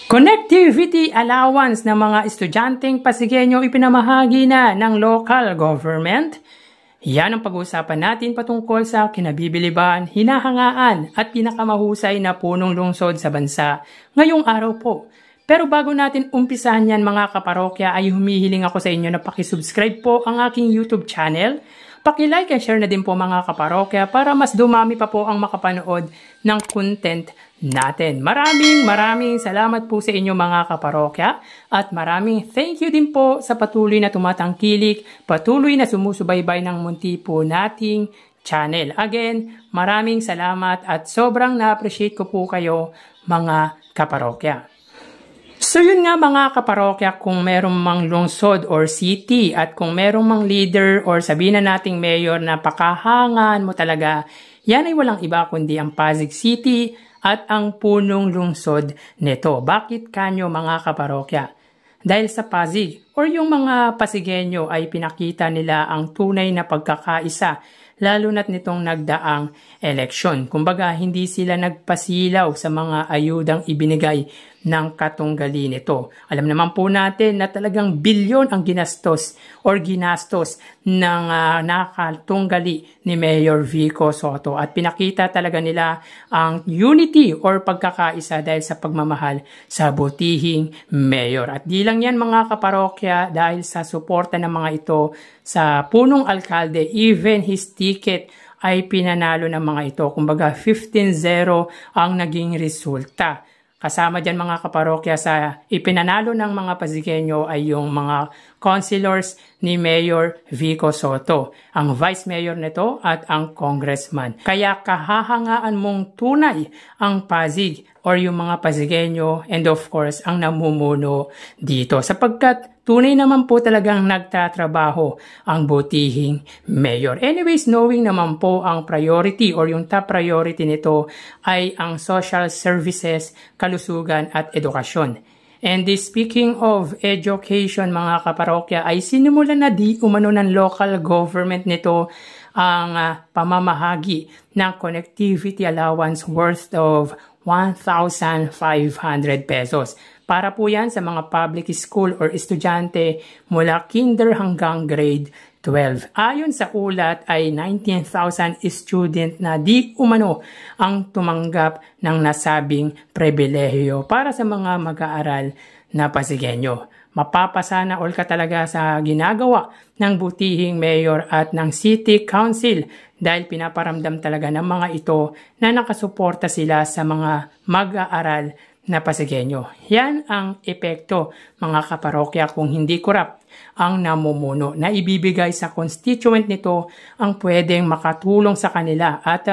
Connectivity allowance ng mga estudyanteng Pasigueño ipinamahagi na ng local government. Yan ang pag-uusapan natin patungkol sa kinabibiliban, hinahangaan at pinakamahusay na punong lungsod sa bansa ngayong araw po. Pero bago natin umpisahan yan mga kaparokya ay humihiling ako sa inyo na pakisubscribe po ang aking YouTube channel. Paki-like and share na din po mga kaparokya para mas dumami pa po ang makapanood ng content natin. Maraming salamat po sa inyo mga kaparokya at maraming thank you din po sa patuloy na tumatangkilik, patuloy na sumusubaybay ng munti po nating channel. Again, maraming salamat at sobrang na-appreciate ko po kayo mga kaparokya. So yun nga mga kaparokya, kung merong mang lungsod or city at kung merong mang leader or sabihin na nating mayor na pakahangan mo talaga, yan ay walang iba kundi ang Pasig City at ang punong lungsod nito. Bakit kanyo mga kaparokya? Dahil sa Pasig or yung mga Pasigueño ay pinakita nila ang tunay na pagkakaisa lalo na't nitong nagdaang eleksyon. Kumbaga, hindi sila nagpasilaw sa mga ayudang ibinigay ng katunggali nito. Alam naman po natin na talagang bilyon ang ginastos ng nakatunggali ni Mayor Vico Sotto at pinakita talaga nila ang unity or pagkakaisa dahil sa pagmamahal sa butihing mayor. At di lang yan mga kaparokya, dahil sa suporta ng mga ito sa punong alkalde, even his ticket ay pinanalo ng mga ito. Kumbaga 15-0 ang naging resulta. Kasama dyan mga kaparokya sa ipinanalo ng mga Pasigueño ay yung mga councilors ni Mayor Vico Sotto, ang vice mayor nito at ang congressman. Kaya kahahangaan mong tunay ang Pasig or yung mga Pasigueño and of course ang namumuno dito sapagkat tunay naman po talagang nagtatrabaho ang butihing mayor. Anyways, knowing naman po ang priority or yung top priority nito ay ang social services, kalusugan at edukasyon. And speaking of education mga kaparokya ay sinimulan na di umano ng local government nito ang pamamahagi ng connectivity allowance worth of 1,500 pesos. Para po yan sa mga public school or estudyante mula kinder hanggang grade 12. Ayon sa ulat ay 19,000 student na di umano ang tumanggap ng nasabing pribilehiyo para sa mga mag-aaral na Pasigueño. Mapapasana all ka talaga sa ginagawa ng butihing mayor at ng city council dahil pinaparamdam talaga ng mga ito na nakasuporta sila sa mga mag-aaral na Pasigueño. Yan ang epekto mga kaparokya kung hindi korap ang namumuno na ibibigay sa constituent nito ang pwedeng makatulong sa kanila at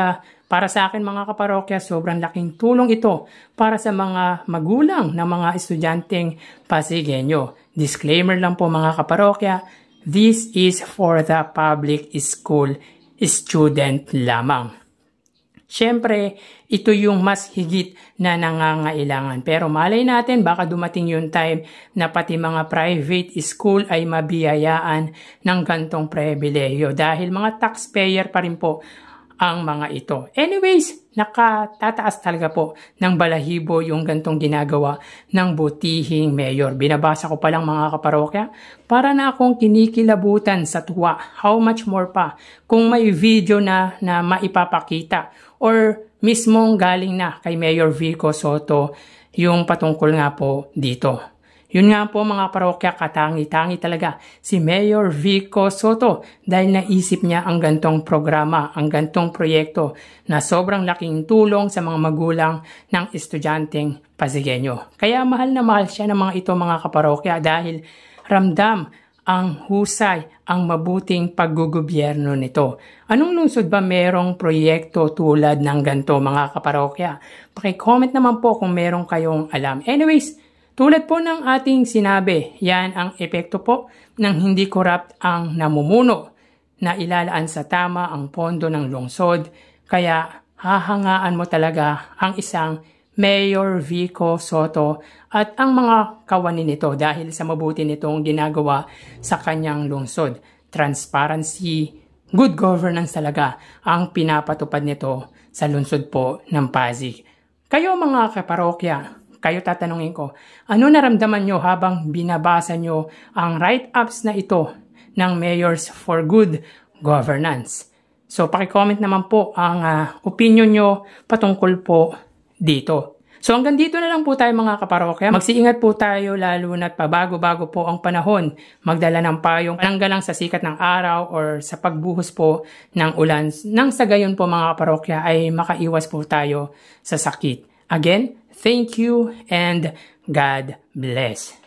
para sa akin mga kaparokya sobrang laking tulong ito para sa mga magulang ng mga estudyanteng Pasigueño. Disclaimer lang po mga kaparokya, this is for the public school student lamang. Siyempre, ito yung mas higit na nangangailangan. Pero malay natin, baka dumating yung time na pati mga private school ay mabiyayaan ng gantong pribilehiyo dahil mga taxpayer pa rin po ang mga ito. Anyways, nakatataas talaga po ng balahibo yung gantong ginagawa ng butihing mayor. Binabasa ko pa lang mga kaparokya para na akong kinikilabutan sa tuwa. How much more pa kung may video na maipapakita or mismong galing na kay Mayor Vico Sotto yung patungkol nga po dito. Yun nga po mga parokya, katangi-tangi talaga si Mayor Vico Sotto dahil naisip niya ang gantong programa, ang gantong proyekto na sobrang laking tulong sa mga magulang ng estudyanteng Pasigueño. Kaya mahal na mahal siya ng mga ito mga kaparokya dahil ramdam ang husay, ang mabuting paggugobyerno nito. Anong lungsod ba merong proyekto tulad ng ganito mga kaparokya? Paki-comment naman po kung merong kayong alam. Anyways, tulad po ng ating sinabi, yan ang epekto po ng hindi korap ang namumuno na ilalaan sa tama ang pondo ng lungsod. Kaya hahangaan mo talaga ang isang Mayor Vico Sotto at ang mga kawani nito dahil sa mabuti nitong ginagawa sa kanyang lungsod. Transparency, good governance talaga ang pinapatupad nito sa lungsod po ng Pasig. Kayo mga kaparokya, kayo tatanungin ko, ano naramdaman nyo habang binabasa nyo ang write-ups na ito ng Mayors for Good Governance? So, paki-comment naman po ang opinion nyo patungkol po dito. So, hanggang dito na lang po tayo mga kaparokya. Magsiingat po tayo lalo na't pabago-bago po ang panahon. Magdala ng payong pananggalang sa sikat ng araw or sa pagbuhos po ng ulan. Nang sa gayon po mga kaparokya ay makaiwas po tayo sa sakit. Again, thank you and God bless.